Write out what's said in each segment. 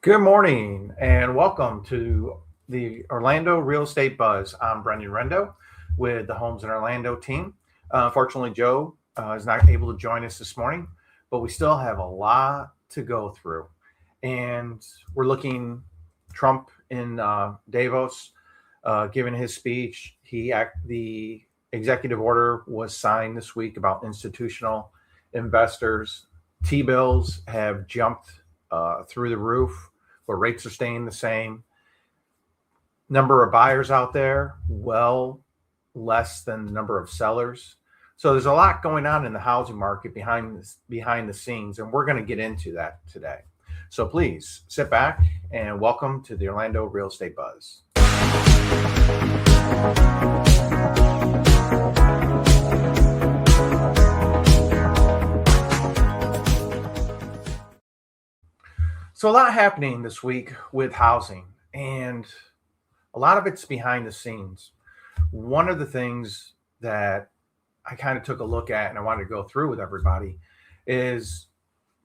Good morning and welcome to the Orlando Real Estate Buzz. I'm Brendan Rendo with the Homes in Orlando team. Fortunately, Joe is not able to join us this morning, but we still have a lot to go through. And we're looking Trump in Davos giving his speech. The executive order was signed this week about institutional investors. T-bills have jumped through the roof, but rates are staying the same. Number of buyers out there, well, less than the number of sellers. So there's a lot going on in the housing market behind the scenes, and we're going to get into that today. So please sit back and welcome to the Orlando Real Estate Buzz. So a lot happening this week with housing, and a lot of it's behind the scenes. One of the things that I kind of took a look at and I wanted to go through with everybody is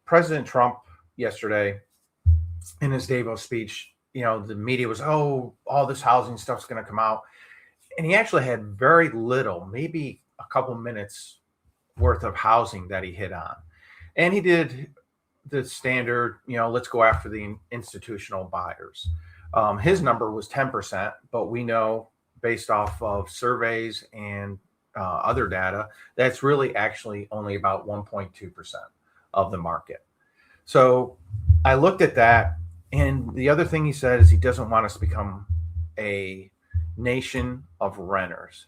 President Trump yesterday in his Davos speech. The media was, all this housing stuff's going to come out. And he actually had very little, maybe a couple minutes worth of housing that he hit on. And he did the standard, let's go after the institutional buyers. His number was 10%, but we know based off of surveys and other data, that's really actually only about 1.2% of the market. So I looked at that, and the other thing he said is he doesn't want us to become a nation of renters.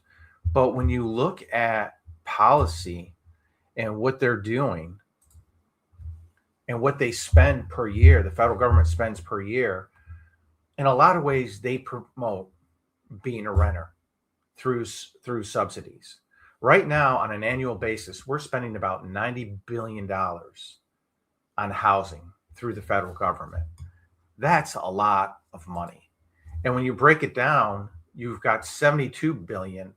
But when you look at policy and what they're doing and what they spend per year, the federal government spends per year, in a lot of ways they promote being a renter through subsidies. Right now, on an annual basis, we're spending about $90 billion on housing through the federal government. That's a lot of money. And when you break it down, you've got 72 billion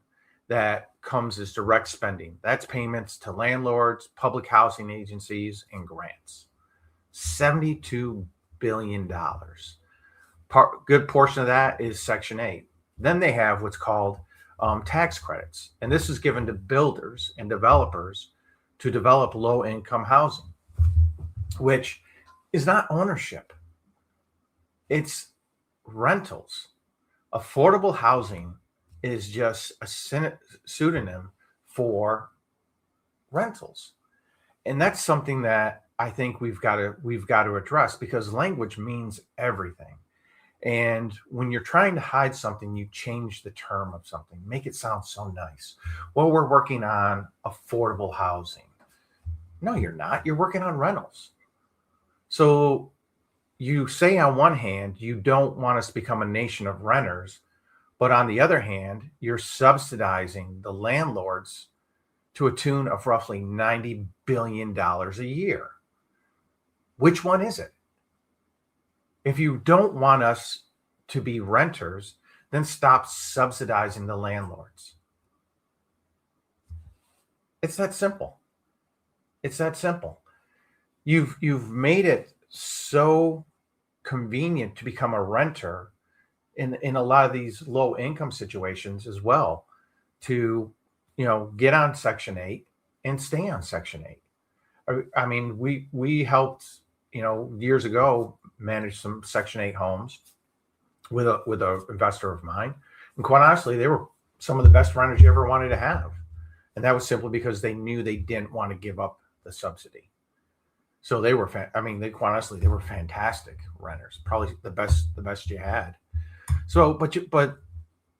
that comes as direct spending. That's payments to landlords, public housing agencies, and grants. $72 billion. Good portion of that is Section 8. Then they have what's called tax credits. And this is given to builders and developers to develop low-income housing, which is not ownership. It's rentals. Affordable housing is just a pseudonym for rentals. And that's something that I think we've got to address, because language means everything. And when you're trying to hide something, you change the term of something, make it sound so nice. Well, we're working on affordable housing. No, you're not. You're working on rentals. So you say on one hand, you don't want us to become a nation of renters, but on the other hand, you're subsidizing the landlords to a tune of roughly $90 billion a year. Which one is it? If you don't want us to be renters, then stop subsidizing the landlords. It's that simple. It's that simple. You've made it so convenient to become a renter in a lot of these low income situations as well, to get on Section 8 and stay on Section 8. I mean, we helped years ago manage some Section 8 homes with a investor of mine, and quite honestly, they were some of the best renters you ever wanted to have, and that was simply because they knew they didn't want to give up the subsidy. So they were, quite honestly, they were fantastic renters, probably the best you had. So, but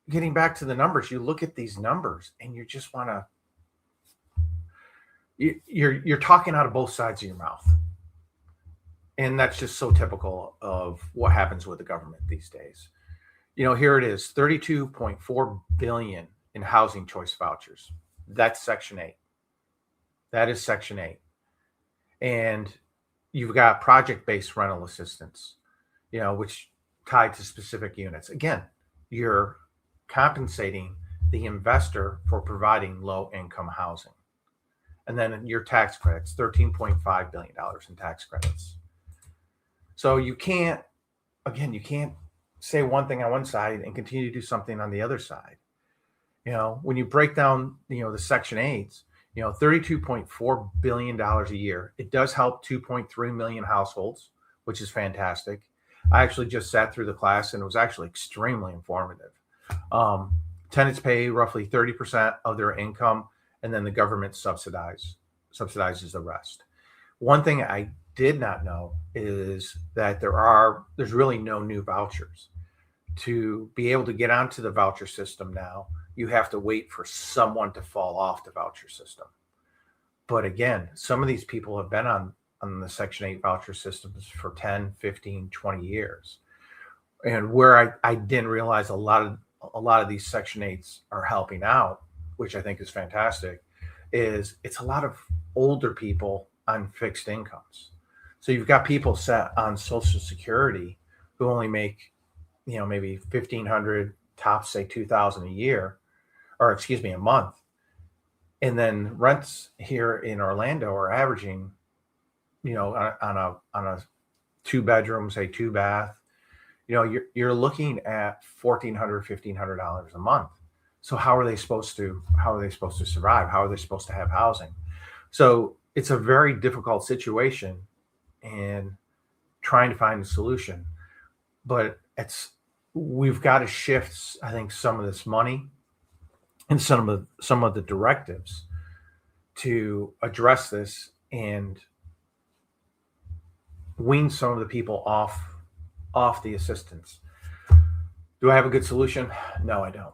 getting back to the numbers, you look at these numbers and you just want to, you're talking out of both sides of your mouth. And that's just so typical of what happens with the government these days. Here it is, 32.4 billion in housing choice vouchers. That's Section 8. That is Section 8. And you've got project-based rental assistance, which tied to specific units. Again, you're compensating the investor for providing low-income housing. And then your tax credits, $13.5 billion in tax credits. So you can't again, you can't say one thing on one side and continue to do something on the other side. When you break down, the Section 8s, $32.4 billion a year. It does help 2.3 million households, which is fantastic. I actually just sat through the class and it was actually extremely informative. Um, Tenants pay roughly 30% of their income, and then the government subsidizes the rest. One thing I did not know is that there's really no new vouchers. To be able to get onto the voucher system now, you have to wait for someone to fall off the voucher system. But again, some of these people have been on the Section 8 voucher systems for 10, 15, 20 years. And where I didn't realize a lot of these Section 8s are helping out, which I think is fantastic, is it's a lot of older people on fixed incomes. So you've got people set on Social Security who only make, maybe 1,500, tops say 2,000 a year, or excuse me, a month. And then rents here in Orlando are averaging, on a 2 bedroom, say 2 bath, you're looking at $1,400, $1,500 a month. So how are they supposed to survive? How are they supposed to have housing? So it's a very difficult situation and trying to find a solution. But we've got to shift, I think, some of this money and some of the directives to address this and wean some of the people off the assistance. Do I have a good solution? No, I don't.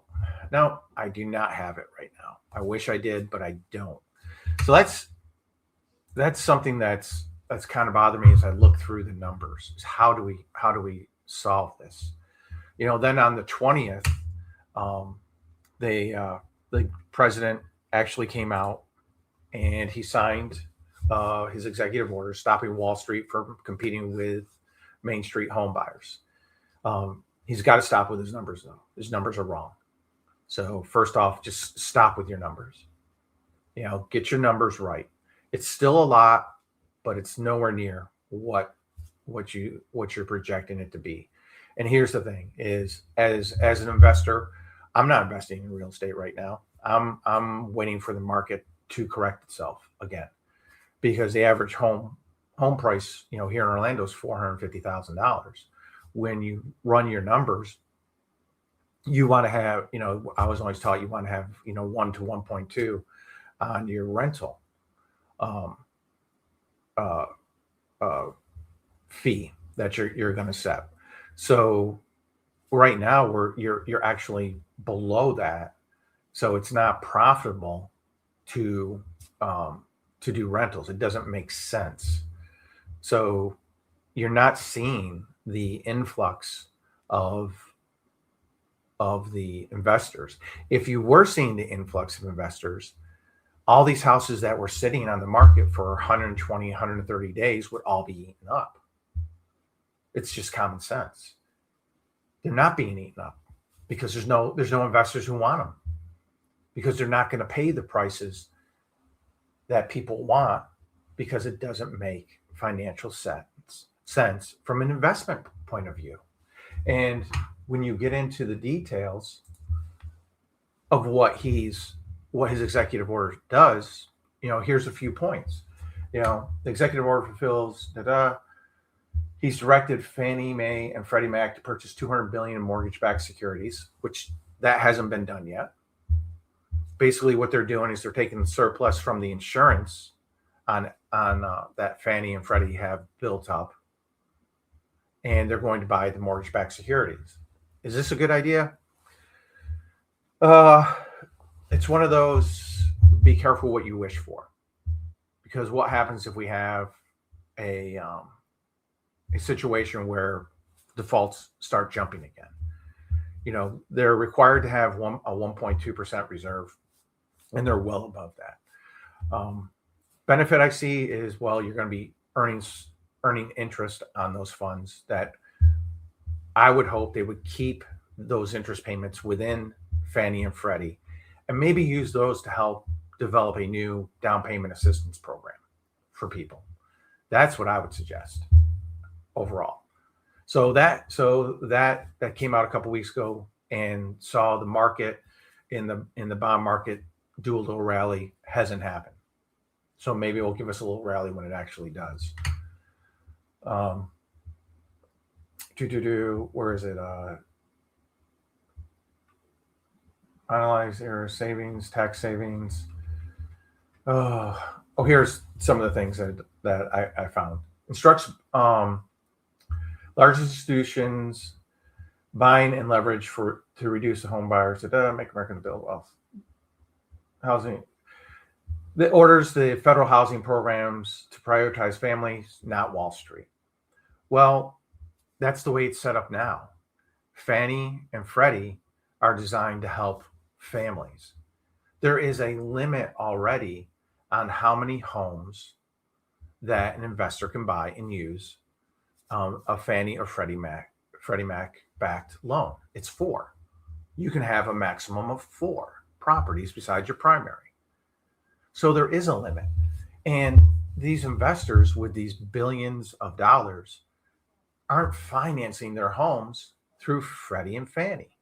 No, I do not have it right now. I wish I did, but I don't. So that's something that's kind of bothered me as I look through the numbers. Is how do we solve this? Then on the 20th, the president actually came out and he signed his executive order stopping Wall Street from competing with Main Street home buyers. He's got to stop with his numbers, though. His numbers are wrong. So first off, just stop with your numbers. Get your numbers right. It's still a lot, but it's nowhere near what you're projecting it to be. And here's the thing: is as an investor, I'm not investing in real estate right now. I'm waiting for the market to correct itself again, because the average home price, here in Orlando is $450,000. When you run your numbers, you want to have, I was always taught you want to have, 1 to 1.2 on your rental fee that you're going to set. So right now you're actually below that, so it's not profitable to do rentals. It doesn't make sense. So you're not seeing the influx of the investors. If you were seeing the influx of investors, all these houses that were sitting on the market for 120, 130 days would all be eaten up. It's just common sense. They're not being eaten up because there's no investors who want them, because they're not going to pay the prices that people want, because it doesn't make financial sense from an investment point of view. And when you get into the details of what his executive order does, here's a few points. The executive order fulfills he's directed Fannie Mae and Freddie Mac to purchase $200 billion in mortgage-backed securities, which that hasn't been done yet. Basically, what they're doing is they're taking the surplus from the insurance on that Fannie and Freddie have built up, and they're going to buy the mortgage-backed securities. Is this a good idea? It's one of those, be careful what you wish for, because what happens if we have a situation where defaults start jumping again? They're required to have a 1.2% reserve, and they're well above that. Benefit I see is, well, you're going to be earning interest on those funds. That I would hope they would keep those interest payments within Fannie and Freddie, and maybe use those to help develop a new down payment assistance program for people. That's what I would suggest overall. So that came out a couple weeks ago and saw the market in the bond market do a little rally. Hasn't happened. So maybe it will give us a little rally when it actually does. Um, where is it? Analyze error savings, tax savings. Here's some of the things that I found. Instructs large institutions buying and leverage to reduce the home buyers to make Americans build wealth. Housing. It orders the federal housing programs to prioritize families, not Wall Street. Well, that's the way it's set up now. Fannie and Freddie are designed to help families. There is a limit already on how many homes that an investor can buy and use a Fannie or Freddie Mac backed loan. It's 4. You can have a maximum of 4 properties besides your primary. So there is a limit. And these investors with these billions of dollars aren't financing their homes through Freddie and Fannie.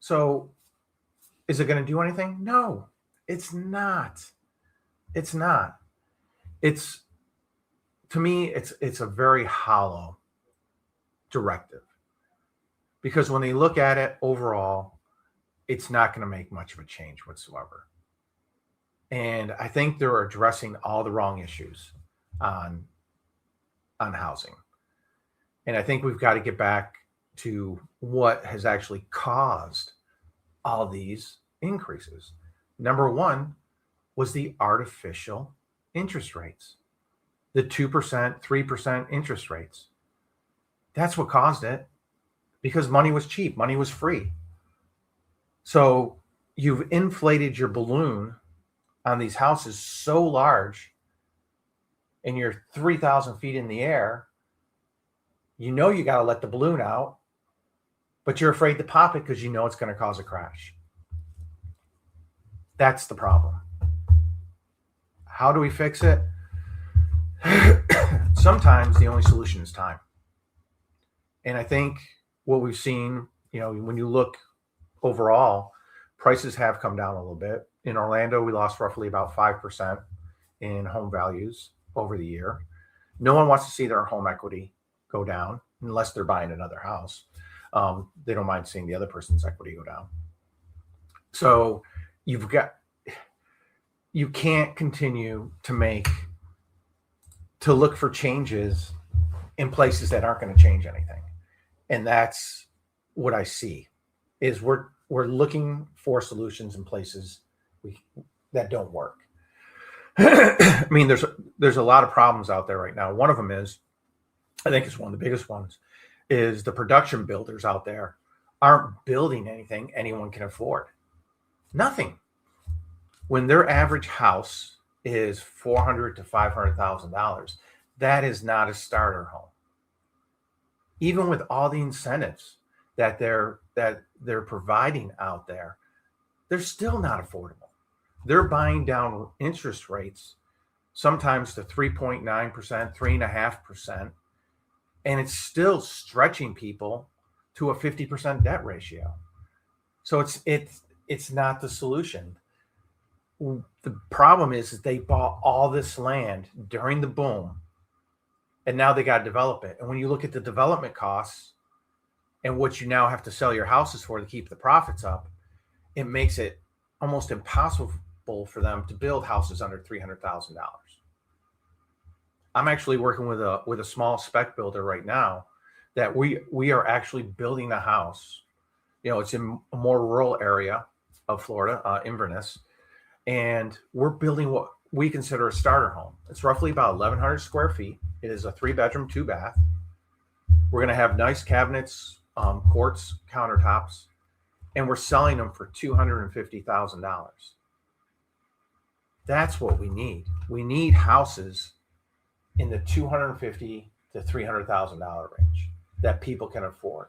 So is it going to do anything? No, it's not. It's not. It's, to me, it's a very hollow directive, because when they look at it overall, it's not going to make much of a change whatsoever. And I think they're addressing all the wrong issues on housing. And I think we've got to get back to what has actually caused all these increases. Number one was the artificial interest rates, the 2%, 3% interest rates. That's what caused it, because money was cheap, money was free. So you've inflated your balloon on these houses so large, and you're 3,000 feet in the air. You know you got to let the balloon out, but you're afraid to pop it because you know it's going to cause a crash. That's the problem. How do we fix it? Sometimes the only solution is time. And I think what we've seen, when you look overall, prices have come down a little bit. In Orlando, we lost roughly about 5% in home values over the year. No one wants to see their home equity go down unless they're buying another house. They don't mind seeing the other person's equity go down. So you can't continue to look for changes in places that aren't going to change anything. And that's what I see, is we're looking for solutions in places that don't work. I mean, there's a lot of problems out there right now. One of them is, I think it's one of the biggest ones, is the production builders out there aren't building anything anyone can afford. Nothing. When their average house is $400,000 to $500,000, that is not a starter home. Even with all the incentives that they're providing out there, they're still not affordable. They're buying down interest rates sometimes to 3.9%, 3.5%, and it's still stretching people to a 50% debt ratio. So it's not the solution. The problem is that they bought all this land during the boom, and now they got to develop it. And when you look at the development costs and what you now have to sell your houses for to keep the profits up, it makes it almost impossible for them to build houses under $300,000. I'm actually working with a small spec builder right now that we are actually building a house. It's in a more rural area of Florida, Inverness, and we're building what we consider a starter home. It's roughly about 1,100 square feet. It is a 3-bedroom, 2-bath. We're going to have nice cabinets, quartz countertops, and we're selling them for $250,000. That's what we need. We need houses in the $250,000 to $300,000 range that people can afford.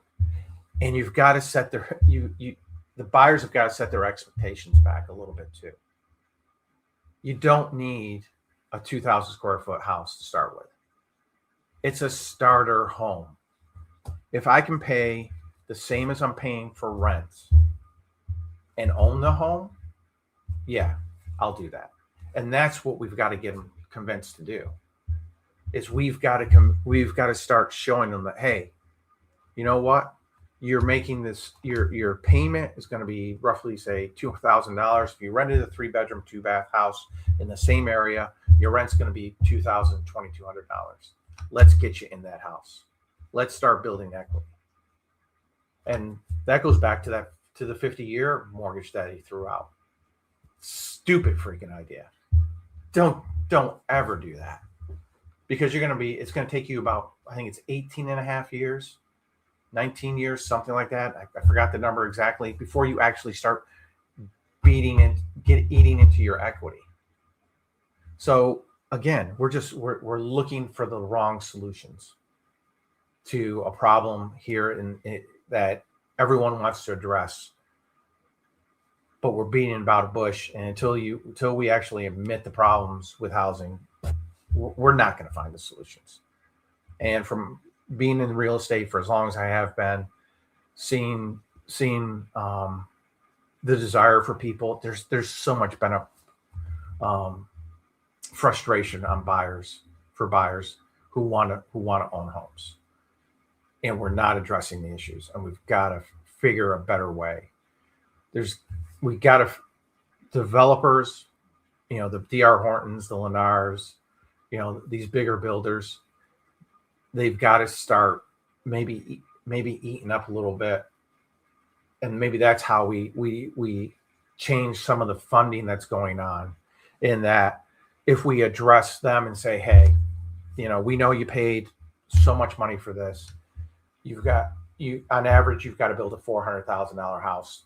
And you've got to set the buyers have got to set their expectations back a little bit too. You don't need a 2,000 square foot house to start with. It's a starter home. If I can pay the same as I'm paying for rents and own the home, yeah, I'll do that. And that's what we've got to get them convinced to do. Is we've got to start showing them that, hey, you know what? You're making this, your payment is going to be roughly, say, $2,000. If you rented a 3-bedroom, 2-bath house in the same area, your rent's going to be $2,000, $2,200. Let's get you in that house. Let's start building equity. And that goes back to the 50-year mortgage that he threw out. Stupid freaking idea. Don't ever do that, because it's going to take you about, I think it's 18 and a half years, 19 years, something like that. I forgot the number exactly, before you actually start eating into your equity. So again, we're looking for the wrong solutions to a problem here that everyone wants to address, but we're beating about a bush. And until we actually admit the problems with housing, we're not going to find the solutions. And from being in real estate for as long as I have been, seeing the desire for people, there's so much frustration on buyers who want to own homes, and we're not addressing the issues. And we've got to figure a better way. Developers, the D.R. Hortons, the Lennars, these bigger builders, they've got to start maybe eating up a little bit. And maybe that's how we change some of the funding that's going on, in that if we address them and say, hey, we know you paid so much money for this. On average, you've got to build a $400,000 house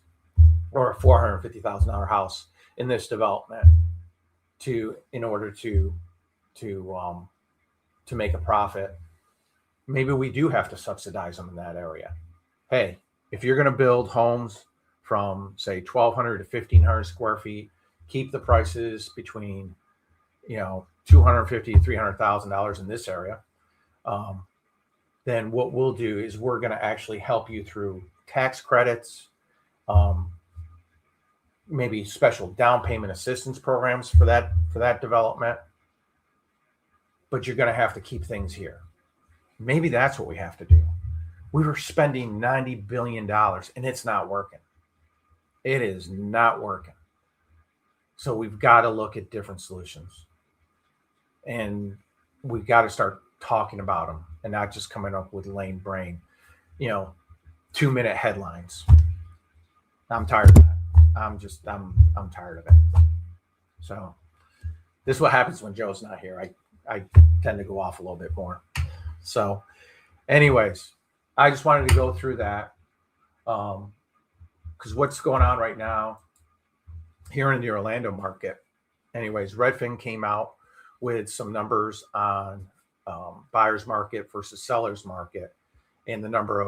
or a $450,000 house in this development in order to make a profit. Maybe we do have to subsidize them in that area. Hey, if you're going to build homes from, say, 1,200 to 1,500 square feet, keep the prices between, $250,000 to $300,000 in this area. Then what we'll do is we're going to actually help you through tax credits, maybe special down payment assistance programs for that development. But you're going to have to keep things here. Maybe that's what we have to do. We were spending $90 billion and it's not working. It is not working. So we've got to look at different solutions. And we've got to start talking about them and not just coming up with lame brain, 2-minute headlines. I'm tired of that. I'm tired of it. So this is what happens when Joe's not here. I tend to go off a little bit more. So anyways, I just wanted to go through that because what's going on right now here in the Orlando market. Anyways, Redfin came out with some numbers on buyer's market versus seller's market, and the number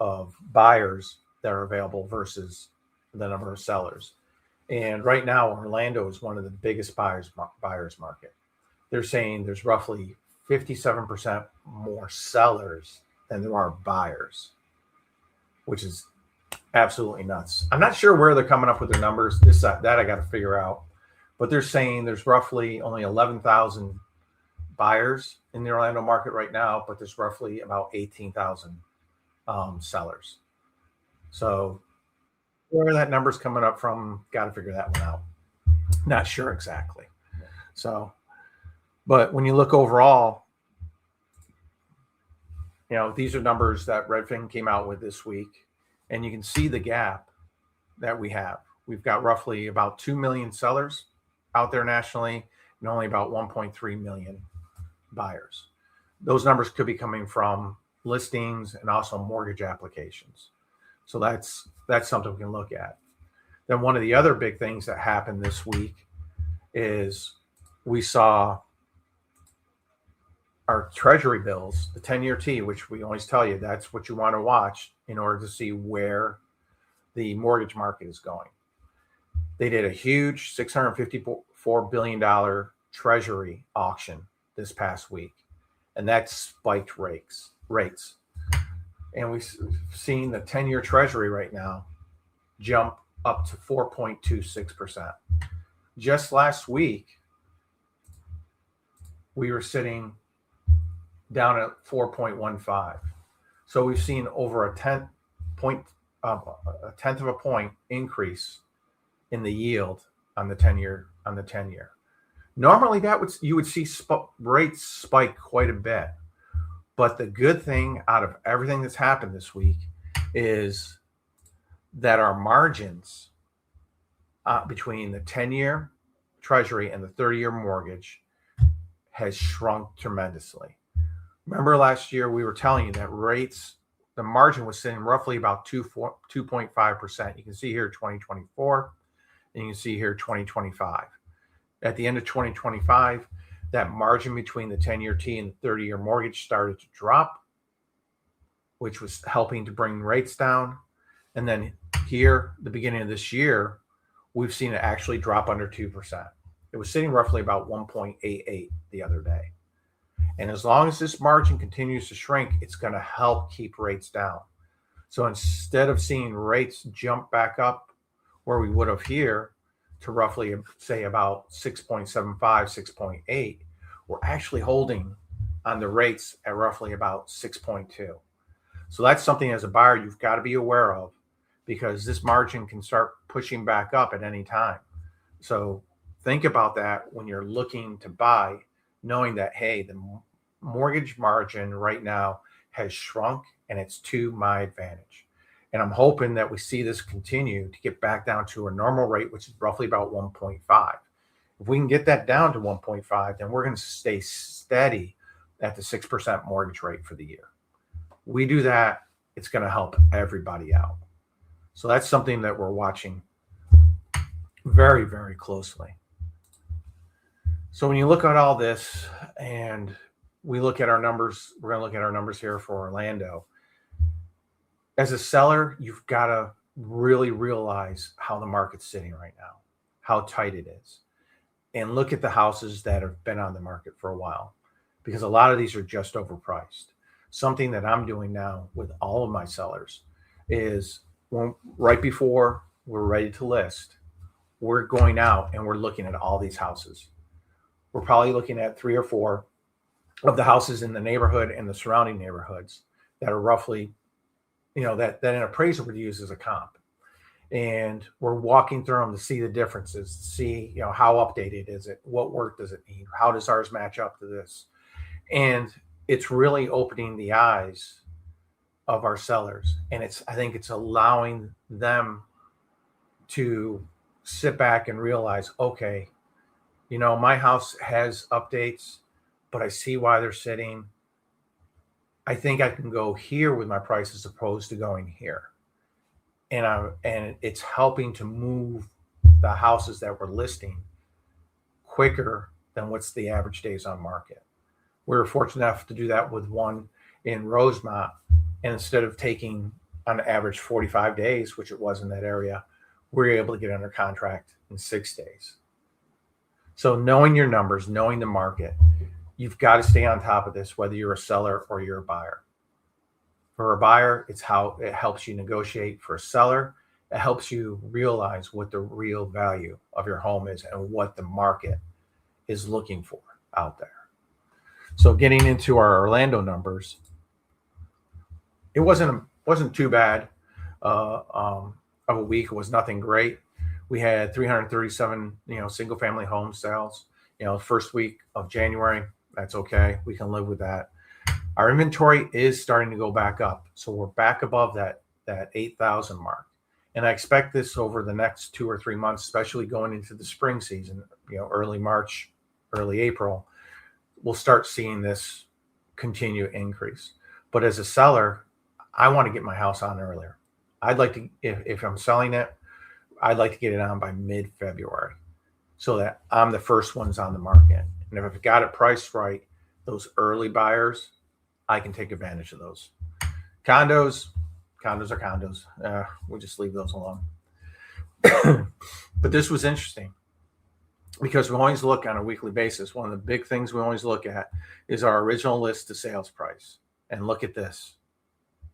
of buyers that are available versus the number of sellers. And right now, Orlando is one of the biggest buyer's market. They're saying there's roughly 57% more sellers than there are buyers, which is absolutely nuts. I'm not sure where they're coming up with their numbers. That I got to figure out. But they're saying there's roughly only 11,000 buyers in the Orlando market right now, but there's roughly about 18,000 sellers. So where that number's coming up from, got to figure that one out. Not sure exactly. So, but when you look overall, these are numbers that Redfin came out with this week, and you can see the gap that we have. We've got roughly about 2 million sellers out there nationally and only about 1.3 million buyers. Those numbers could be coming from listings and also mortgage applications. So that's something we can look at. Then one of the other big things that happened this week is we saw our Treasury bills, the 10-year T, which we always tell you that's what you want to watch in order to see where the mortgage market is going. They did a huge $654 billion Treasury auction this past week, and that spiked rates. And we've seen the 10-year Treasury right now jump up to 4.26%. Just last week, we were sitting down at 4.15. So we've seen over a tenth of a point increase in the yield on the 10-year. Normally, you would see rates spike quite a bit. But the good thing out of everything that's happened this week is that our margins between the 10-year Treasury and the 30-year mortgage has shrunk tremendously. Remember last year we were telling you that rates, the margin was sitting roughly about 2.5%. You can see here 2024, and you can see here 2025. At the end of 2025, that margin between the 10-year T and the 30-year mortgage started to drop, which was helping to bring rates down. And then here, the beginning of this year, we've seen it actually drop under 2%. It was sitting roughly about 1.88 the other day. And as long as this margin continues to shrink, it's going to help keep rates down. So instead of seeing rates jump back up where we would have here to roughly, say, about 6.75, 6.8, we're actually holding on the rates at roughly about 6.2. So that's something as a buyer you've got to be aware of, because this margin can start pushing back up at any time. So think about that when you're looking to buy, knowing that, hey, the mortgage margin right now has shrunk and it's to my advantage. And I'm hoping that we see this continue to get back down to a normal rate, which is roughly about 1.5. If we can get that down to 1.5, then we're going to stay steady at the 6% mortgage rate for the year. We do that, it's going to help everybody out. So that's something that we're watching very, very closely. So when you look at all this and we look at our numbers, we're going to look at our numbers here for Orlando. As a seller, you've got to really realize how the market's sitting right now, how tight it is, and look at the houses that have been on the market for a while, because a lot of these are just overpriced. Something that I'm doing now with all of my sellers is right before we're ready to list, we're going out and we're looking at all these houses. We're probably looking at 3 or 4 of the houses in the neighborhood and the surrounding neighborhoods that are roughly, that an appraiser would use as a comp. And we're walking through them to see the differences, to see, how updated is it? What work does it need? How does ours match up to this? And it's really opening the eyes of our sellers. And I think it's allowing them to sit back and realize, okay, my house has updates, but I see why they're sitting. I think I can go here with my price as opposed to going here. And it's helping to move the houses that we're listing quicker than what's the average days on market. We were fortunate enough to do that with one in Rosemont. And instead of taking on average 45 days, which it was in that area, we were able to get under contract in 6 days. So knowing your numbers, knowing the market, you've got to stay on top of this, whether you're a seller or you're a buyer. For a buyer, it's how it helps you negotiate. For a seller, it helps you realize what the real value of your home is and what the market is looking for out there. So getting into our Orlando numbers, it wasn't too bad of a week. It was nothing great. We had 337, single family home sales. First week of January, that's okay. We can live with that. Our inventory is starting to go back up. So we're back above that 8,000 mark. And I expect this over the next 2 or 3 months, especially going into the spring season, early March, early April, we'll start seeing this continue increase. But as a seller, I want to get my house on earlier. I'd like to, if I'm selling it, I'd like to get it on by mid-February so that I'm the first ones on the market. And if I've got it priced right, those early buyers, I can take advantage of those. Condos are condos. We'll just leave those alone. But this was interesting because we always look on a weekly basis. One of the big things we always look at is our original list to sales price. And look at this.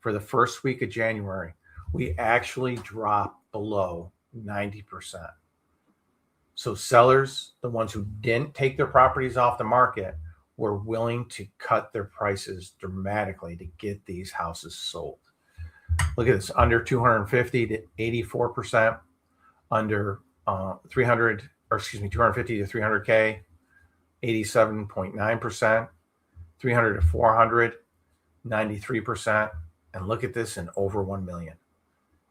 for the first week of January, we actually dropped below 90%. So sellers, the ones who didn't take their properties off the market, were willing to cut their prices dramatically to get these houses sold. Look at this, under 250 to 84%, under 250 to 300K, 87.9%, 300 to 400, 93%. And look at this in over 1 million,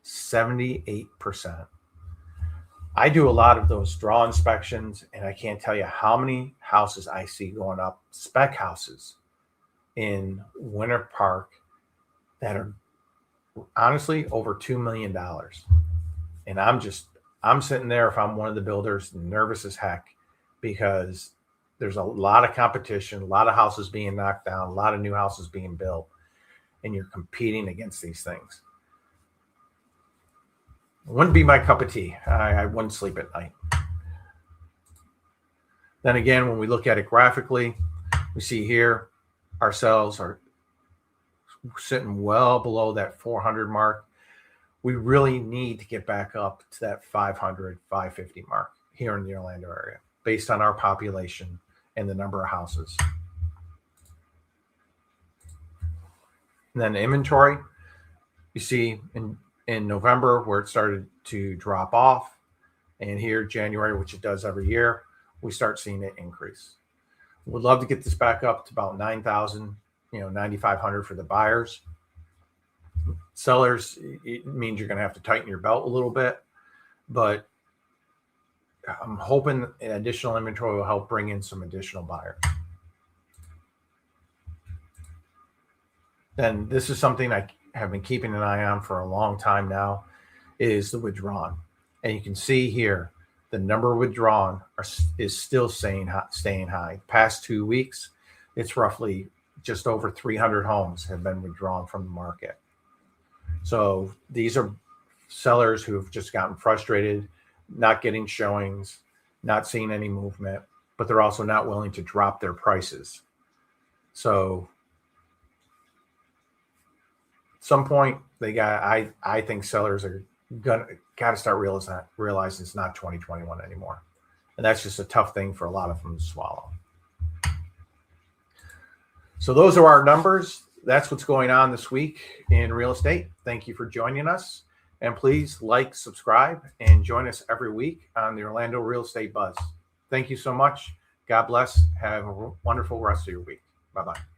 78%. I do a lot of those draw inspections, and I can't tell you how many houses I see going up, spec houses in Winter Park, that are honestly over $2 million. And I'm sitting there, if I'm one of the builders, nervous as heck, because there's a lot of competition, a lot of houses being knocked down, a lot of new houses being built, and you're competing against these things. It wouldn't be my cup of tea. I wouldn't sleep at night. Then again, when we look at it graphically, we see here our sales are sitting well below that 400 mark. We really need to get back up to that 500, 550 mark here in the Orlando area, based on our population and the number of houses. And then inventory, you see in November where it started to drop off, and here January, which it does every year, we start seeing it increase. We'd love to get this back up to about 9,000, 9,500 for the buyers. Sellers, it means you're going to have to tighten your belt a little bit, but I'm hoping additional inventory will help bring in some additional buyers. Then this is something I have been keeping an eye on for a long time now, is the withdrawn. And you can see here, the number withdrawn is still staying high. Past 2 weeks, it's roughly just over 300 homes have been withdrawn from the market. So these are sellers who have just gotten frustrated, not getting showings, not seeing any movement, but they're also not willing to drop their prices. So at some point, I think sellers are got to start realizing it's not 2021 anymore. And that's just a tough thing for a lot of them to swallow. So those are our numbers. That's what's going on this week in real estate. Thank you for joining us. And please like, subscribe, and join us every week on the Orlando Real Estate Buzz. Thank you so much. God bless. Have a wonderful rest of your week. Bye-bye.